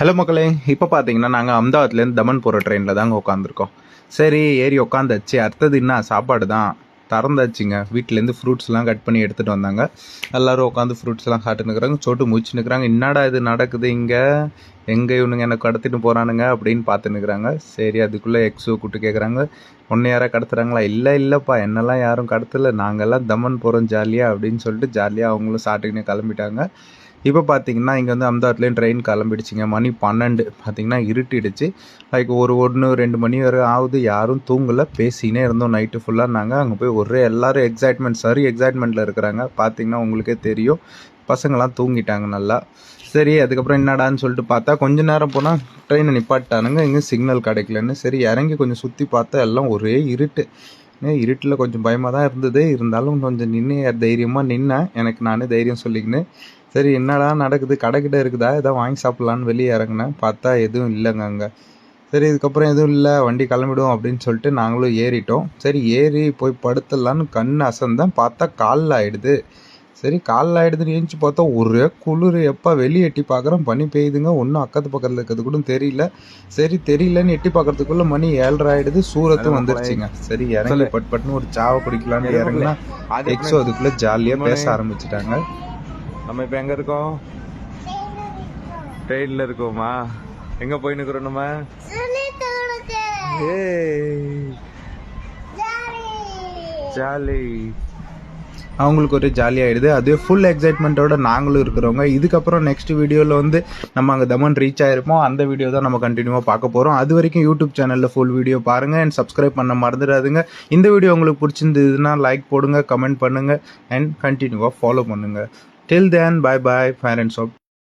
Hello மக்களே, இப்போ பார்த்தீங்கன்னா நாங்கள் அஹமதாபாத்லேருந்து தமன் போகிற ட்ரெயினில் தாங்க உட்காந்துருக்கோம். சரி ஏறி உட்காந்தாச்சு. அடுத்தது என்ன சாப்பாடு தான் திறந்தாச்சுங்க. வீட்டிலேருந்து ஃப்ரூட்ஸ்லாம் கட் பண்ணி எடுத்துகிட்டு வந்தாங்க. எல்லோரும் உட்காந்து ஃப்ரூட்ஸ்லாம் சாப்பிட்டுன்னுக்குறாங்க. சோட்டு முடிச்சுன்னுக்குறாங்க. என்னடா இது நடக்குது இங்கே, எங்கே இவனுங்க என்னை கடத்திட்டு போகிறானுங்க அப்படின்னு பார்த்துன்னுக்குறாங்க. சரி அதுக்குள்ளே எக்ஸோ கூப்பிட்டு கேட்குறாங்க, ஒன்று யாராவது கடத்துறாங்களா? இல்லைப்பா, என்னெல்லாம் யாரும் கடத்தலை, நாங்கள்லாம் தமன் போகிறோம் ஜாலியாக அப்படின்னு சொல்லிட்டு ஜாலியாக அவங்களும் சாப்பிட்டுக்கினே கிளம்பிட்டாங்க. இப்போ பார்த்தீங்கன்னா இங்கே வந்து அஹமதாபாத்லேயும் ட்ரெயின் கிளம்பிடுச்சிங்க. மணி 12 பார்த்தீங்கன்னா இருட்டிடுச்சு. லைக் 1-2 மணி வரை ஆகுது. யாரும் தூங்கலை, பேசினே இருந்தோம் நைட்டு ஃபுல்லாக. நாங்கள் அங்கே போய் ஒரே எல்லோரும் எக்ஸைட்மெண்ட்டில் இருக்கிறாங்க. பார்த்தீங்கன்னா உங்களுக்கே தெரியும், பசங்களாம் தூங்கிட்டாங்க நல்லா. சரி அதுக்கப்புறம் என்னடான்னு சொல்லிட்டு பார்த்தா கொஞ்ச நேரம் போனால் ட்ரெயினை நிப்பாட்டானுங்க. இங்கே சிக்னல் கிடைக்கலன்னு சரி இறங்கி கொஞ்சம் சுற்றி பார்த்தா எல்லாம் ஒரே இருட்டு. இருட்டில் கொஞ்சம் பயமாக தான் இருந்தது. இருந்தாலும் கொஞ்சம் தைரியமாக நின்னேன். எனக்கு நானே தைரியம் சொல்லிக்கின்னு. சரி என்னடா நடக்குது, கடைக்கிட்ட இருக்குதா, எதாவது வாங்கி சாப்பிட்லான்னு வெளியே இறங்கினேன். பார்த்தா எதுவும் இல்லைங்க அங்கே. சரி இதுக்கப்புறம் எதுவும் இல்லை, வண்டி கிளம்பிடும் அப்படின்னு சொல்லிட்டு நாங்களும் ஏறிட்டோம். சரி ஏறி போய் படுத்துடலான்னு கண் அசந்தேன். பார்த்தா காலில் ஆகிடுது. சரி காலில் ஆகிடுதுன்னு ஏஞ்சி பார்த்தா ஒரே குளிர். எப்போ வெளியே எட்டி பார்க்குறேன், பனி பெய்யுதுங்க. ஒன்றும் அக்கத்து பக்கத்தில் இருக்கிறது கூட தெரியல. சரி தெரியலன்னு எட்டி பார்க்கறதுக்குள்ளே மணி 7:30 ஆகிடுது. சூரத்தும் வந்துருச்சுங்க. சரி இறங்கி பட்டுன்னு ஒரு சாவை குடிக்கலான்னு இறங்கினா எக்ஸோ அதுக்குள்ளே ஜாலியாக பேச ஆரம்பிச்சிட்டாங்க. நம்ம இப்போ எங்கே இருக்கோம்? ட்ரெயினில் இருக்கோமா? எங்கே போயின்னு இருக்கிறோம் நம்ம? ஜாலி. அவங்களுக்கு ஒரு ஜாலியாகிடுது. அதே ஃபுல் எக்ஸைட்மெண்ட்டோட நாங்களும் இருக்கிறவங்க. இதுக்கப்புறம் நெக்ஸ்ட் வீடியோவில் வந்து நம்ம அங்கே தமன் ரீச் ஆகிருப்போம். அந்த வீடியோ தான் நம்ம கண்டினியூவாக பார்க்க போகிறோம். அது வரைக்கும் யூடியூப் சேனலில் ஃபுல் வீடியோ பாருங்கள் அண்ட் சப்ஸ்கிரைப் பண்ண மறந்துடாதுங்க. இந்த வீடியோ உங்களுக்கு பிடிச்சிருந்ததுன்னா லைக் போடுங்க, கமெண்ட் பண்ணுங்கள் அண்ட் கண்டினியூவாக ஃபாலோ பண்ணுங்கள். Till then, bye bye, parents of